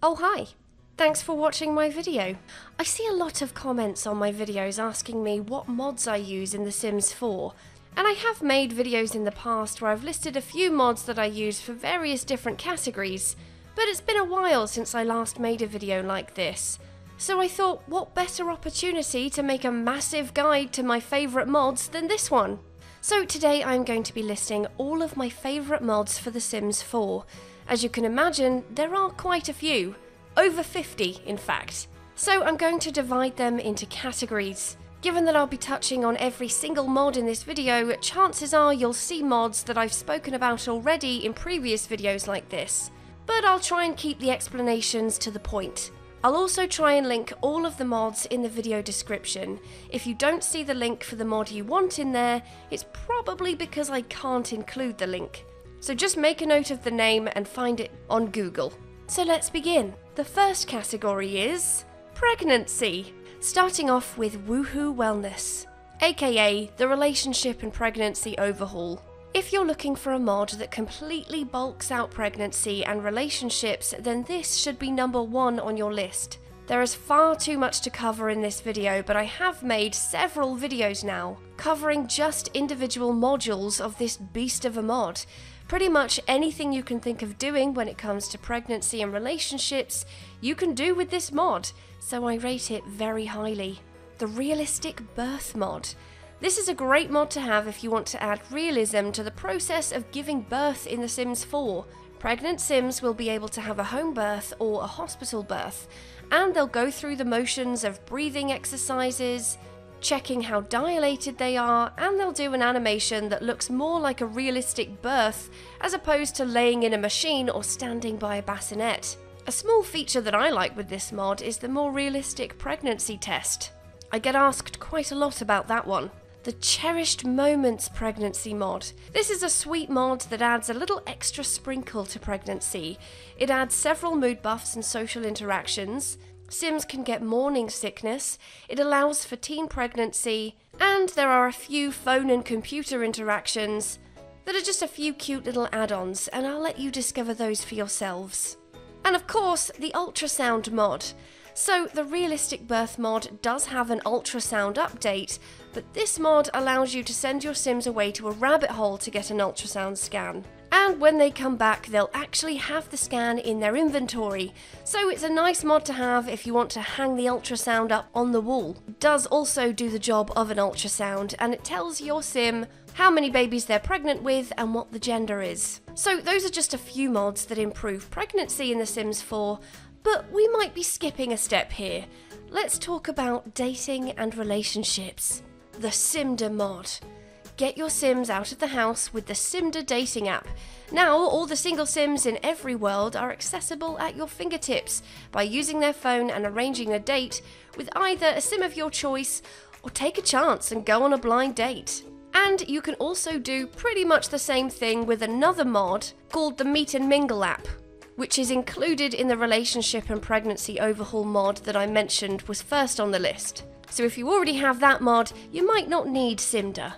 Oh hi! Thanks for watching my video. I see a lot of comments on my videos asking me what mods I use in The Sims 4, and I have made videos in the past where I've listed a few mods that I use for various different categories, but it's been a while since I last made a video like this. So I thought, what better opportunity to make a massive guide to my favourite mods than this one? So today I'm going to be listing all of my favourite mods for The Sims 4. As you can imagine, there are quite a few. Over 50, in fact. So I'm going to divide them into categories. Given that I'll be touching on every single mod in this video, chances are you'll see mods that I've spoken about already in previous videos like this. But I'll try and keep the explanations to the point. I'll also try and link all of the mods in the video description. If you don't see the link for the mod you want in there, it's probably because I can't include the link. So just make a note of the name and find it on Google. So let's begin. The first category is pregnancy, starting off with Woohoo Wellness, aka the Relationship and Pregnancy Overhaul. If you're looking for a mod that completely bulks out pregnancy and relationships, then this should be number 1 on your list. There is far too much to cover in this video, but I have made several videos now, covering just individual modules of this beast of a mod. Pretty much anything you can think of doing when it comes to pregnancy and relationships, you can do with this mod, so I rate it very highly. The Realistic Birth mod. This is a great mod to have if you want to add realism to the process of giving birth in The Sims 4. Pregnant Sims will be able to have a home birth or a hospital birth, and they'll go through the motions of breathing exercises, checking how dilated they are, and they'll do an animation that looks more like a realistic birth as opposed to laying in a machine or standing by a bassinet. A small feature that I like with this mod is the more realistic pregnancy test. I get asked quite a lot about that one. The Cherished Moments pregnancy mod. This is a sweet mod that adds a little extra sprinkle to pregnancy. It adds several mood buffs and social interactions. Sims can get morning sickness, it allows for teen pregnancy, and there are a few phone and computer interactions that are just a few cute little add-ons, and I'll let you discover those for yourselves. And of course, the ultrasound mod. So the Realistic Birth mod does have an ultrasound update, but this mod allows you to send your Sims away to a rabbit hole to get an ultrasound scan. And when they come back, they'll actually have the scan in their inventory. So it's a nice mod to have if you want to hang the ultrasound up on the wall. It does also do the job of an ultrasound, and it tells your Sim how many babies they're pregnant with and what the gender is. So those are just a few mods that improve pregnancy in The Sims 4, but we might be skipping a step here. Let's talk about dating and relationships. The Simda mod. Get your Sims out of the house with the Simda dating app. Now, all the single Sims in every world are accessible at your fingertips by using their phone and arranging a date with either a Sim of your choice or take a chance and go on a blind date. And you can also do pretty much the same thing with another mod called the Meet and Mingle app, which is included in the Relationship and Pregnancy Overhaul mod that I mentioned was first on the list. So if you already have that mod, you might not need Simda.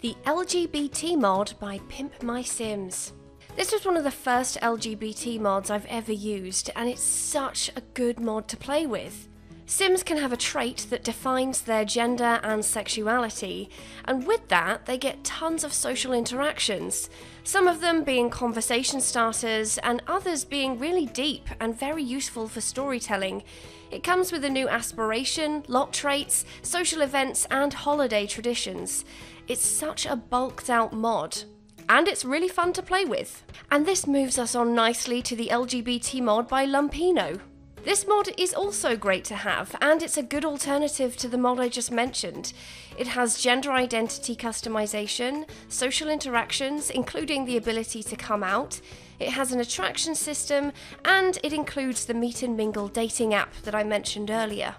The LGBT mod by Pimp My Sims. This was one of the first LGBT mods I've ever used, and it's such a good mod to play with. Sims can have a trait that defines their gender and sexuality, and with that they get tons of social interactions, some of them being conversation starters and others being really deep and very useful for storytelling. It comes with a new aspiration, lot traits, social events and holiday traditions. It's such a bulked out mod, and it's really fun to play with. And this moves us on nicely to the LGBT mod by Lumpino. This mod is also great to have, and it's a good alternative to the mod I just mentioned. It has gender identity customization, social interactions, including the ability to come out. It has an attraction system, and it includes the Meet and Mingle dating app that I mentioned earlier.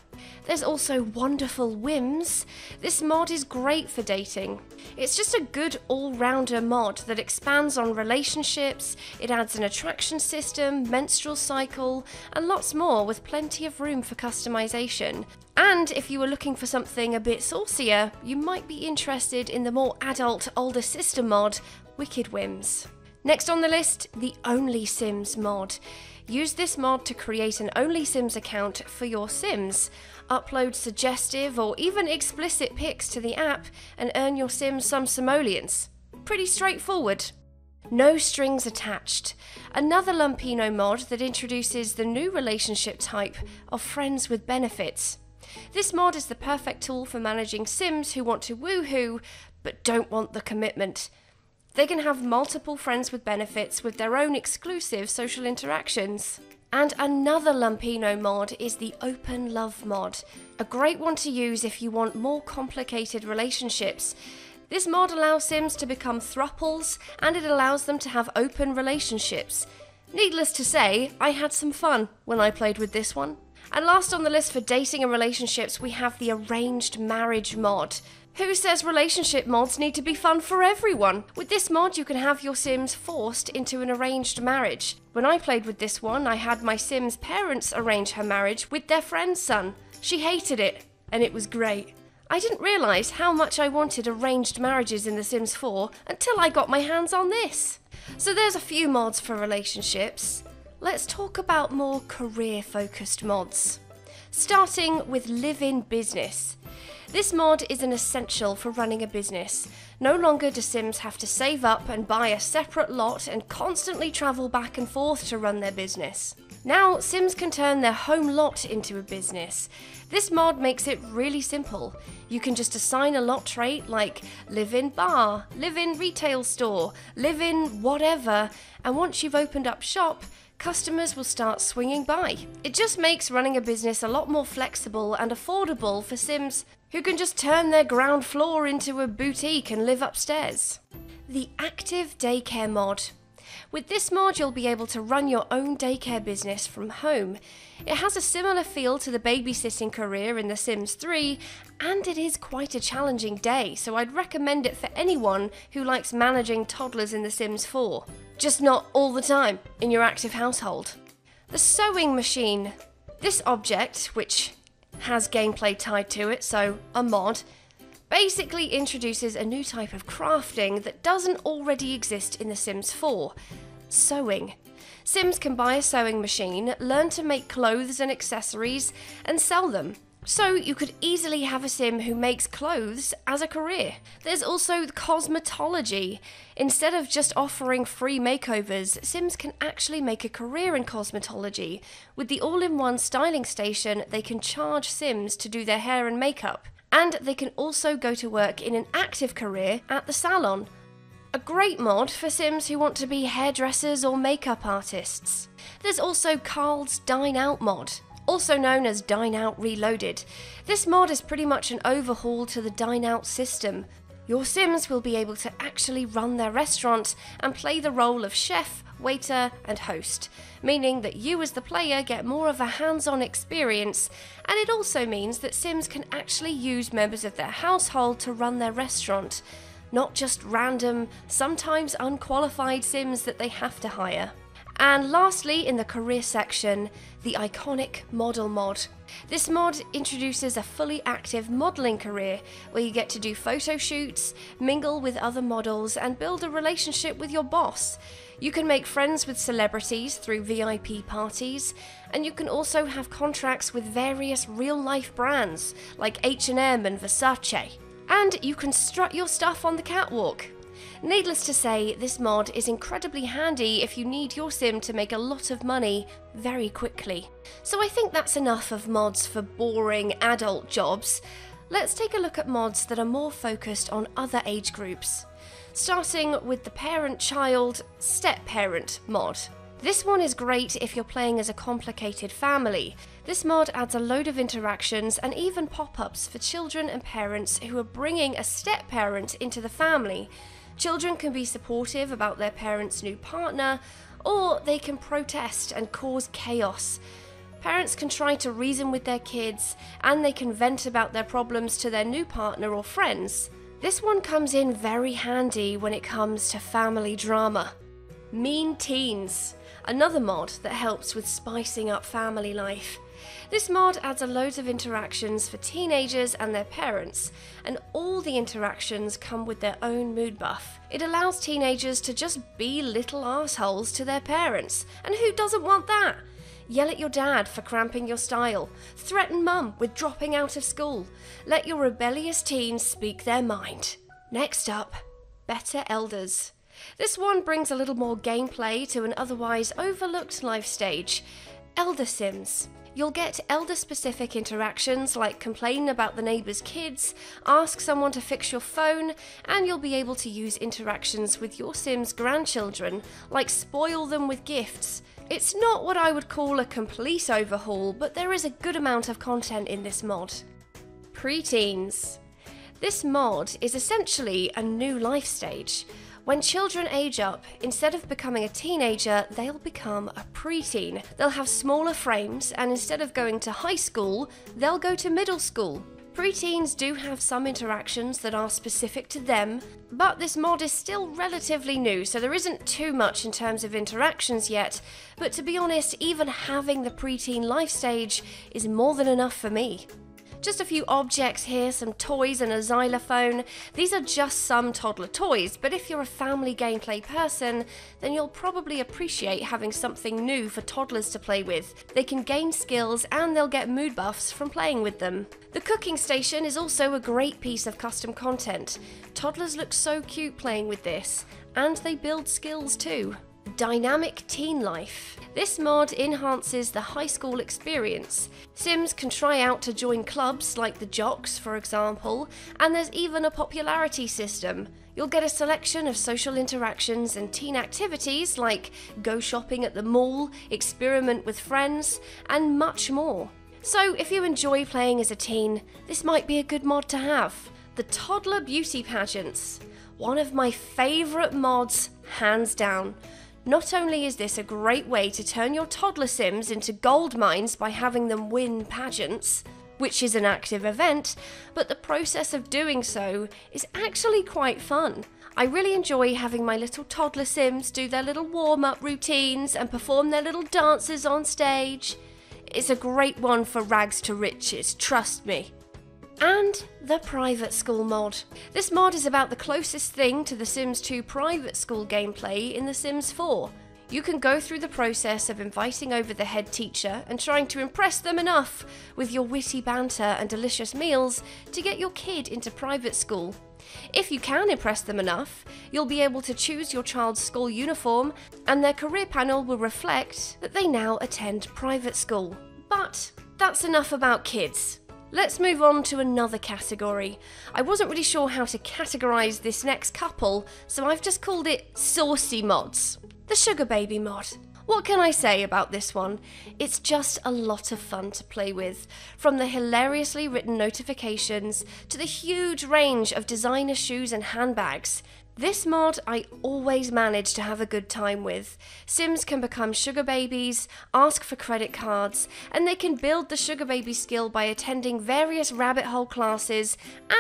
There's also Wonderful Whims. This mod is great for dating. It's just a good all-rounder mod that expands on relationships, it adds an attraction system, menstrual cycle, and lots more with plenty of room for customization. And if you were looking for something a bit saucier, you might be interested in the more adult older sister mod, Wicked Whims. Next on the list, the Only Sims mod. Use this mod to create an OnlySims account for your Sims, upload suggestive or even explicit pics to the app, and earn your Sims some simoleons. Pretty straightforward. No strings attached. Another Lumpino mod that introduces the new relationship type of friends with benefits. This mod is the perfect tool for managing Sims who want to woohoo but don't want the commitment. They can have multiple friends with benefits with their own exclusive social interactions. And another Lumpino mod is the Open Love mod, a great one to use if you want more complicated relationships. This mod allows Sims to become thruples, and it allows them to have open relationships. Needless to say, I had some fun when I played with this one. And last on the list for dating and relationships, we have the Arranged Marriage mod. Who says relationship mods need to be fun for everyone? With this mod, you can have your Sims forced into an arranged marriage. When I played with this one, I had my Sims' parents arrange her marriage with their friend's son. She hated it, and it was great. I didn't realise how much I wanted arranged marriages in The Sims 4 until I got my hands on this. So there's a few mods for relationships. Let's talk about more career-focused mods. Starting with Live-In Business. This mod is an essential for running a business. No longer do Sims have to save up and buy a separate lot and constantly travel back and forth to run their business. Now, Sims can turn their home lot into a business. This mod makes it really simple. You can just assign a lot trait like live-in bar, live-in retail store, live-in whatever, and once you've opened up shop, customers will start swinging by. It just makes running a business a lot more flexible and affordable for Sims who can just turn their ground floor into a boutique and live upstairs. The Active Daycare mod. With this mod, you'll be able to run your own daycare business from home. It has a similar feel to the babysitting career in The Sims 3, and it is quite a challenging day, so I'd recommend it for anyone who likes managing toddlers in The Sims 4. Just not all the time in your active household. The Sewing Machine. This object, which has gameplay tied to it, so a mod, basically introduces a new type of crafting that doesn't already exist in The Sims 4. Sewing. Sims can buy a sewing machine, learn to make clothes and accessories, and sell them. So you could easily have a Sim who makes clothes as a career. There's also cosmetology. Instead of just offering free makeovers, Sims can actually make a career in cosmetology. With the all-in-one styling station, they can charge Sims to do their hair and makeup. And they can also go to work in an active career at the salon. A great mod for Sims who want to be hairdressers or makeup artists. There's also Carl's Dine Out mod, also known as Dine Out Reloaded. This mod is pretty much an overhaul to the Dine Out system. Your Sims will be able to actually run their restaurant and play the role of chef, waiter, and host, meaning that you as the player get more of a hands-on experience, and it also means that Sims can actually use members of their household to run their restaurant, not just random, sometimes unqualified Sims that they have to hire. And lastly, in the career section, the Iconic Model mod. This mod introduces a fully active modelling career where you get to do photo shoots, mingle with other models, and build a relationship with your boss. You can make friends with celebrities through VIP parties, and you can also have contracts with various real-life brands like H&M and Versace. And you can strut your stuff on the catwalk. Needless to say, this mod is incredibly handy if you need your Sim to make a lot of money very quickly. So I think that's enough of mods for boring adult jobs. Let's take a look at mods that are more focused on other age groups. Starting with the parent-child step-parent mod. This one is great if you're playing as a complicated family. This mod adds a load of interactions and even pop-ups for children and parents who are bringing a step-parent into the family. Children can be supportive about their parents' new partner, or they can protest and cause chaos. Parents can try to reason with their kids, and they can vent about their problems to their new partner or friends. This one comes in very handy when it comes to family drama. Mean Teens. Another mod that helps with spicing up family life. This mod adds a load of interactions for teenagers and their parents, and all the interactions come with their own mood buff. It allows teenagers to just be little assholes to their parents, and who doesn't want that? Yell at your dad for cramping your style, threaten mum with dropping out of school, let your rebellious teens speak their mind. Next up, Better Elders. This one brings a little more gameplay to an otherwise overlooked life stage, Elder Sims. You'll get elder-specific interactions like complain about the neighbour's kids, ask someone to fix your phone, and you'll be able to use interactions with your Sims' grandchildren, like spoil them with gifts. It's not what I would call a complete overhaul, but there is a good amount of content in this mod. Preteens. This mod is essentially a new life stage. When children age up, instead of becoming a teenager, they'll become a preteen. They'll have smaller frames, and instead of going to high school, they'll go to middle school. Preteens do have some interactions that are specific to them, but this mod is still relatively new, so there isn't too much in terms of interactions yet, but to be honest, even having the preteen life stage is more than enough for me. Just a few objects here, some toys and a xylophone. These are just some toddler toys, but if you're a family gameplay person, then you'll probably appreciate having something new for toddlers to play with. They can gain skills and they'll get mood buffs from playing with them. The cooking station is also a great piece of custom content. Toddlers look so cute playing with this, and they build skills too. Dynamic Teen Life. This mod enhances the high school experience. Sims can try out to join clubs like the Jocks, for example, and there's even a popularity system. You'll get a selection of social interactions and teen activities like go shopping at the mall, experiment with friends, and much more. So if you enjoy playing as a teen, this might be a good mod to have. The Toddler Beauty Pageants. One of my favourite mods, hands down. Not only is this a great way to turn your toddler Sims into gold mines by having them win pageants, which is an active event, but the process of doing so is actually quite fun. I really enjoy having my little toddler Sims do their little warm-up routines and perform their little dances on stage. It's a great one for rags to riches, trust me. And the Private School mod. This mod is about the closest thing to the Sims 2 private school gameplay in The Sims 4. You can go through the process of inviting over the head teacher and trying to impress them enough with your witty banter and delicious meals to get your kid into private school. If you can impress them enough, you'll be able to choose your child's school uniform, and their career panel will reflect that they now attend private school. But that's enough about kids. Let's move on to another category. I wasn't really sure how to categorise this next couple, so I've just called it Saucy Mods. The Sugar Baby mod. What can I say about this one? It's just a lot of fun to play with. From the hilariously written notifications to the huge range of designer shoes and handbags. This mod I always manage to have a good time with. Sims can become sugar babies, ask for credit cards, and they can build the sugar baby skill by attending various rabbit hole classes,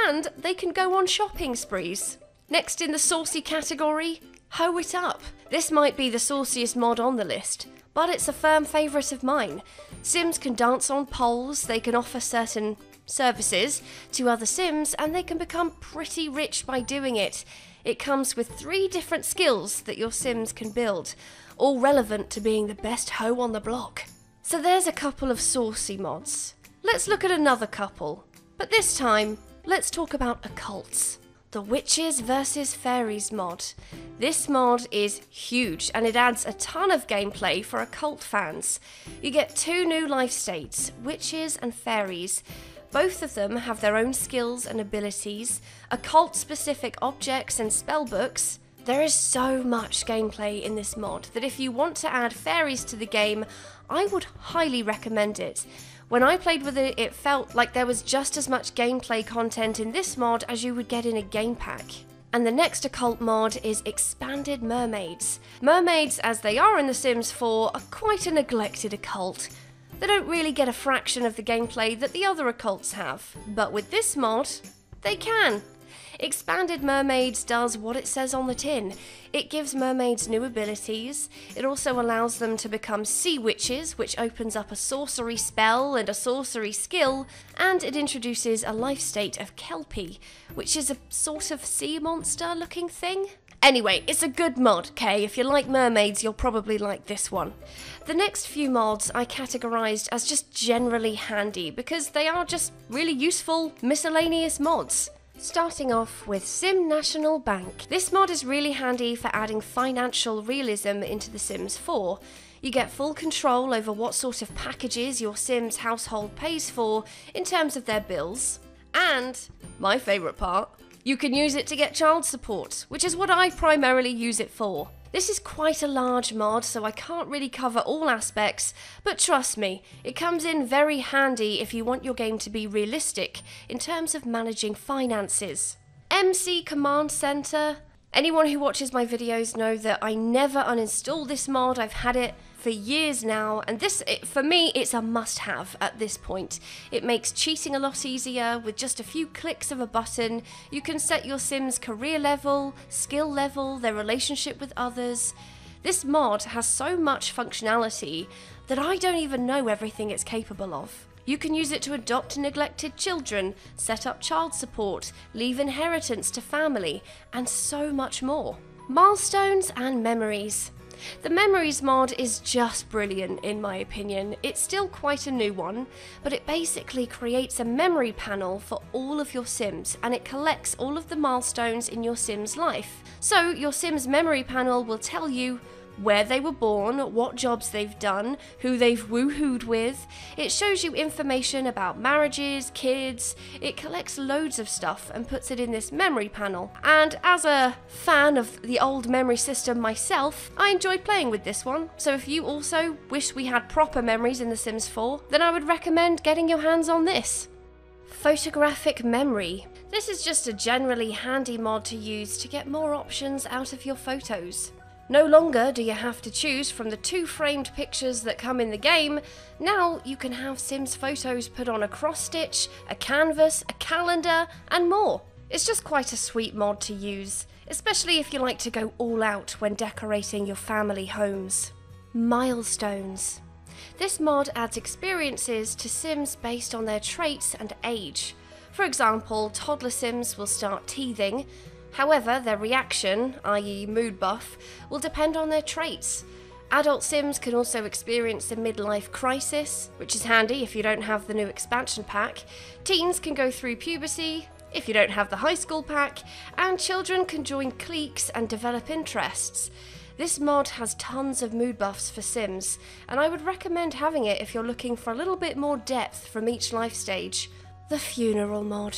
and they can go on shopping sprees. Next in the saucy category, Hoe It Up. This might be the sauciest mod on the list, but it's a firm favourite of mine. Sims can dance on poles, they can offer certain services to other Sims, and they can become pretty rich by doing it. It comes with 3 different skills that your Sims can build, all relevant to being the best hoe on the block. So there's a couple of saucy mods. Let's look at another couple, but this time, let's talk about occults. The Witches vs Fairies mod. This mod is huge and it adds a ton of gameplay for occult fans. You get 2 new life states, Witches and Fairies. Both of them have their own skills and abilities, occult-specific objects and spellbooks. There is so much gameplay in this mod that if you want to add fairies to the game, I would highly recommend it. When I played with it, it felt like there was just as much gameplay content in this mod as you would get in a game pack. And the next occult mod is Expanded Mermaids. Mermaids, as they are in The Sims 4, are quite a neglected occult. They don't really get a fraction of the gameplay that the other occults have, but with this mod, they can. Expanded Mermaids does what it says on the tin. It gives mermaids new abilities. It also allows them to become sea witches, which opens up a sorcery spell and a sorcery skill, and it introduces a life state of Kelpie, which is a sort of sea monster looking thing. Anyway, it's a good mod, okay? If you like mermaids, you'll probably like this one. The next few mods I categorised as just generally handy because they are just really useful miscellaneous mods. Starting off with Sim National Bank. This mod is really handy for adding financial realism into The Sims 4. You get full control over what sort of packages your Sims household pays for in terms of their bills. And, my favourite part, you can use it to get child support, which is what I primarily use it for. This is quite a large mod, so I can't really cover all aspects, but trust me, it comes in very handy if you want your game to be realistic in terms of managing finances. MC Command Center. Anyone who watches my videos know that I never uninstall this mod. I've had it for years now, and for me, it's a must-have at this point. It makes cheating a lot easier. With just a few clicks of a button, you can set your Sims' career level, skill level, their relationship with others. This mod has so much functionality that I don't even know everything it's capable of. You can use it to adopt neglected children, set up child support, leave inheritance to family, and so much more. Milestones and memories. The Memories mod is just brilliant in my opinion. It's still quite a new one, but it basically creates a memory panel for all of your Sims, and it collects all of the milestones in your Sim's life. So your Sim's memory panel will tell you where they were born, what jobs they've done, who they've woohooed with. It shows you information about marriages, kids. It collects loads of stuff and puts it in this memory panel. And as a fan of the old memory system myself, I enjoyed playing with this one. So if you also wish we had proper memories in The Sims 4, then I would recommend getting your hands on this. Photographic memory. This is just a generally handy mod to use to get more options out of your photos. No longer do you have to choose from the 2 framed pictures that come in the game. Now you can have Sims photos put on a cross stitch, a canvas, a calendar, and more. It's just quite a sweet mod to use, especially if you like to go all out when decorating your family homes. Milestones. This mod adds experiences to Sims based on their traits and age. For example, toddler Sims will start teething. However, their reaction, i.e. mood buff, will depend on their traits. Adult Sims can also experience a midlife crisis, which is handy if you don't have the new expansion pack. Teens can go through puberty, if you don't have the high school pack, and children can join cliques and develop interests. This mod has tons of mood buffs for Sims, and I would recommend having it if you're looking for a little bit more depth from each life stage. The funeral mod.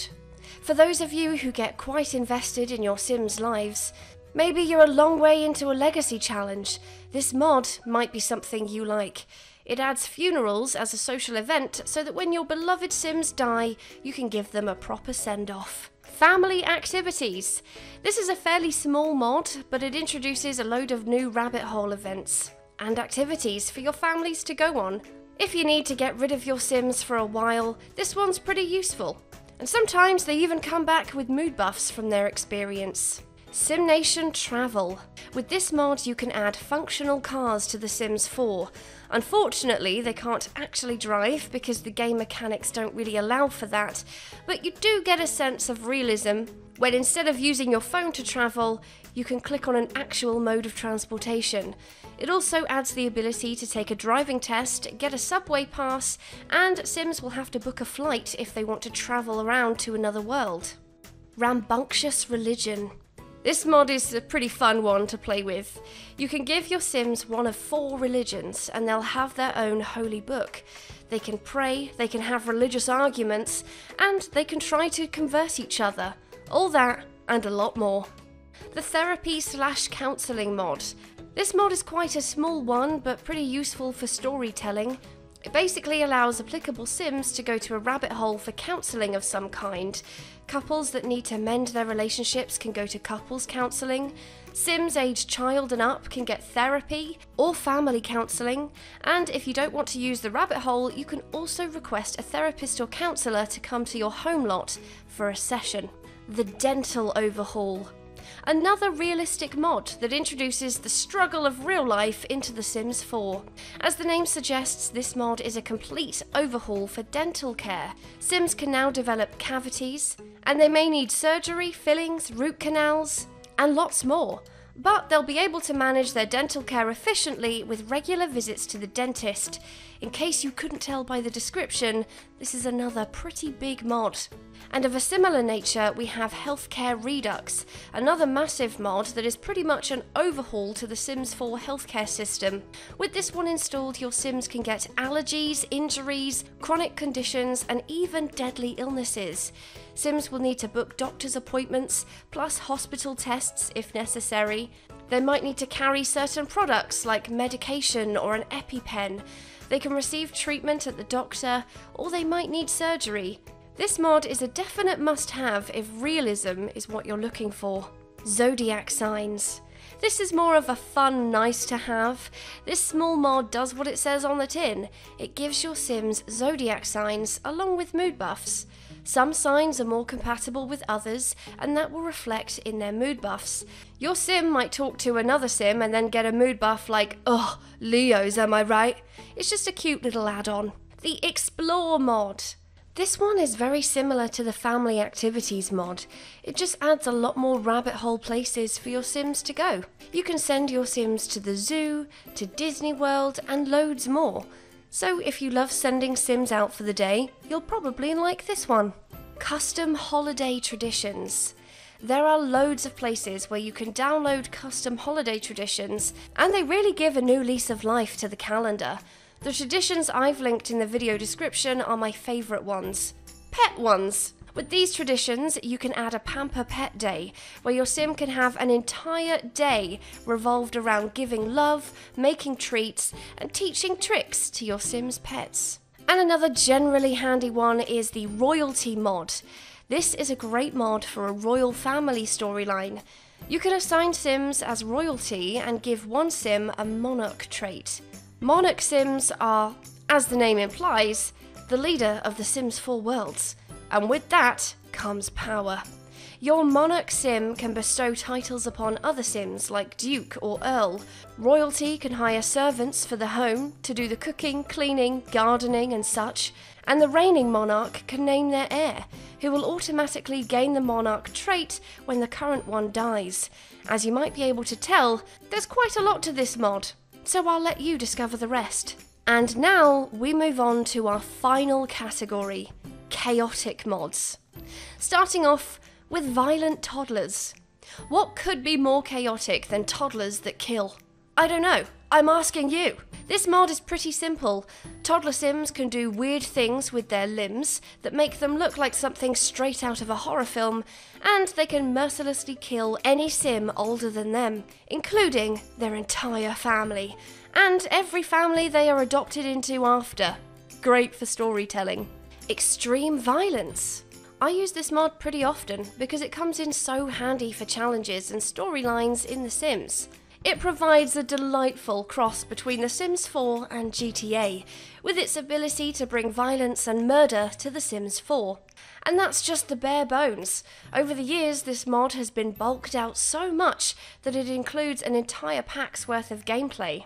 For those of you who get quite invested in your Sims' lives, maybe you're a long way into a legacy challenge, this mod might be something you like. It adds funerals as a social event so that when your beloved Sims die, you can give them a proper send-off. Family activities. This is a fairly small mod, but it introduces a load of new rabbit hole events and activities for your families to go on. If you need to get rid of your Sims for a while, this one's pretty useful. And sometimes they even come back with mood buffs from their experience. SimNation Travel. With this mod you can add functional cars to The Sims 4. Unfortunately they can't actually drive because the game mechanics don't really allow for that, but you do get a sense of realism when instead of using your phone to travel, you can click on an actual mode of transportation. It also adds the ability to take a driving test, get a subway pass, and Sims will have to book a flight if they want to travel around to another world. Rambunctious Religion. This mod is a pretty fun one to play with. You can give your Sims one of 4 religions and they'll have their own holy book. They can pray, they can have religious arguments, and they can try to convert each other. All that and a lot more. The Therapy/Counselling mod. This mod is quite a small one, but pretty useful for storytelling. It basically allows applicable Sims to go to a rabbit hole for counselling of some kind. Couples that need to mend their relationships can go to couples counselling. Sims aged child and up can get therapy or family counselling. And if you don't want to use the rabbit hole, you can also request a therapist or counsellor to come to your home lot for a session. the dental overhaul. Another realistic mod that introduces the struggle of real life into The Sims 4. As the name suggests, this mod is a complete overhaul for dental care. Sims can now develop cavities, and they may need surgery, fillings, root canals, and lots more. But they'll be able to manage their dental care efficiently with regular visits to the dentist. In case you couldn't tell by the description, this is another pretty big mod. And of a similar nature, we have Healthcare Redux, another massive mod that is pretty much an overhaul to the Sims 4 healthcare system. With this one installed, your Sims can get allergies, injuries, chronic conditions, and even deadly illnesses. Sims will need to book doctor's appointments, plus hospital tests if necessary. They might need to carry certain products like medication or an EpiPen. They can receive treatment at the doctor, or they might need surgery. This mod is a definite must-have if realism is what you're looking for. Zodiac signs. This is more of a fun nice-to-have. This small mod does what it says on the tin. It gives your Sims zodiac signs along with mood buffs. Some signs are more compatible with others, and that will reflect in their mood buffs. Your Sim might talk to another Sim and then get a mood buff like, "Ugh, Leos, am I right?" It's just a cute little add-on. The Explore mod. This one is very similar to the Family Activities mod. It just adds a lot more rabbit hole places for your Sims to go. You can send your Sims to the zoo, to Disney World, and loads more. So if you love sending Sims out for the day, you'll probably like this one. Custom holiday traditions. There are loads of places where you can download custom holiday traditions, and they really give a new lease of life to the calendar. The traditions I've linked in the video description are my favourite ones. Pet ones. With these traditions, you can add a Pamper Pet Day, where your Sim can have an entire day revolved around giving love, making treats, and teaching tricks to your Sim's pets. And another generally handy one is the Royalty mod. This is a great mod for a royal family storyline. You can assign Sims as royalty and give one Sim a monarch trait. Monarch Sims are, as the name implies, the leader of the Sims 4 worlds. And with that comes power. Your Monarch Sim can bestow titles upon other Sims like Duke or Earl. Royalty can hire servants for the home to do the cooking, cleaning, gardening and such. And the reigning monarch can name their heir, who will automatically gain the monarch trait when the current one dies. As you might be able to tell, there's quite a lot to this mod, so I'll let you discover the rest. And now we move on to our final category. Chaotic mods. Starting off with violent toddlers. What could be more chaotic than toddlers that kill? I don't know. I'm asking you. This mod is pretty simple. Toddler Sims can do weird things with their limbs that make them look like something straight out of a horror film, and they can mercilessly kill any Sim older than them, including their entire family, and every family they are adopted into after. Great for storytelling. Extreme violence. I use this mod pretty often because it comes in so handy for challenges and storylines in The Sims. It provides a delightful cross between The Sims 4 and GTA, with its ability to bring violence and murder to The Sims 4. And that's just the bare bones. Over the years, this mod has been bulked out so much that it includes an entire pack's worth of gameplay.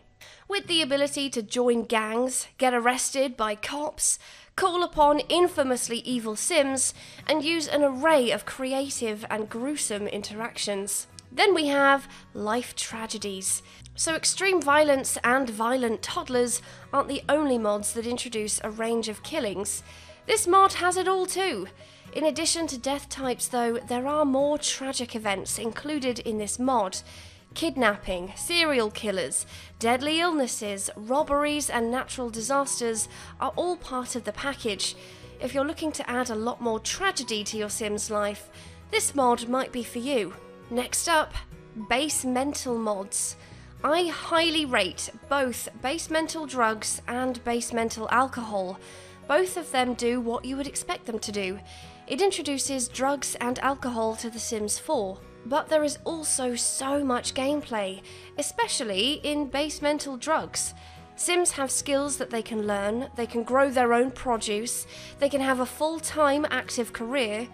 With the ability to join gangs, get arrested by cops, call upon infamously evil Sims, and use an array of creative and gruesome interactions. Then we have life tragedies. So extreme violence and violent toddlers aren't the only mods that introduce a range of killings. This mod has it all too. In addition to death types though, there are more tragic events included in this mod. Kidnapping, serial killers, deadly illnesses, robberies and natural disasters are all part of the package. If you're looking to add a lot more tragedy to your Sim's life, this mod might be for you. Next up, base mental mods. I highly rate both base mental drugs and base mental alcohol. Both of them do what you would expect them to do. It introduces drugs and alcohol to The Sims 4. But there is also so much gameplay, especially in base mental drugs. Sims have skills that they can learn, they can grow their own produce, they can have a full-time active career.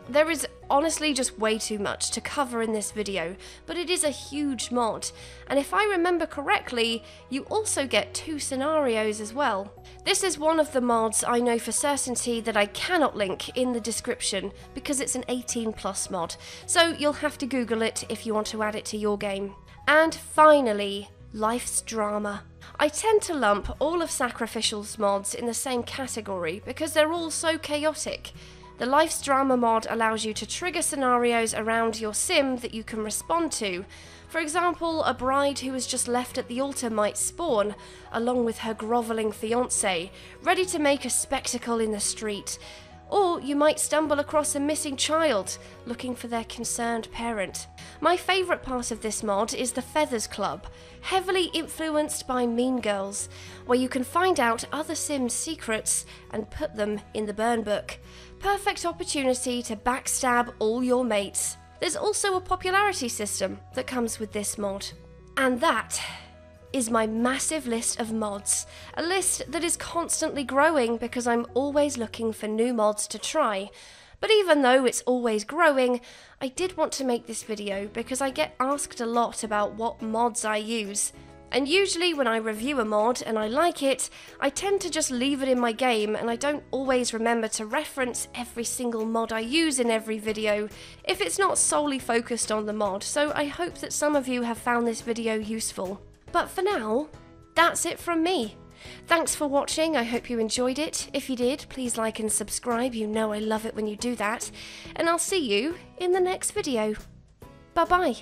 There is honestly just way too much to cover in this video, but it is a huge mod, and if I remember correctly, you also get 2 scenarios as well. This is one of the mods I know for certainty that I cannot link in the description because it's an 18+ mod, so you'll have to Google it if you want to add it to your game. And finally, Life's Drama. I tend to lump all of Sacrificial's mods in the same category because they're all so chaotic. The Life's Drama mod allows you to trigger scenarios around your sim that you can respond to. For example, a bride who has just left at the altar might spawn, along with her grovelling fiancé, ready to make a spectacle in the street. Or you might stumble across a missing child, looking for their concerned parent. My favourite part of this mod is the Feathers Club, heavily influenced by Mean Girls, where you can find out other Sims' secrets and put them in the burn book. Perfect opportunity to backstab all your mates. There's also a popularity system that comes with this mod. And that is my massive list of mods, a list that is constantly growing because I'm always looking for new mods to try. But even though it's always growing, I did want to make this video because I get asked a lot about what mods I use. And usually when I review a mod and I like it, I tend to just leave it in my game and I don't always remember to reference every single mod I use in every video if it's not solely focused on the mod, so I hope that some of you have found this video useful. But for now, that's it from me. Thanks for watching, I hope you enjoyed it. If you did, please like and subscribe, you know I love it when you do that. And I'll see you in the next video. Bye bye.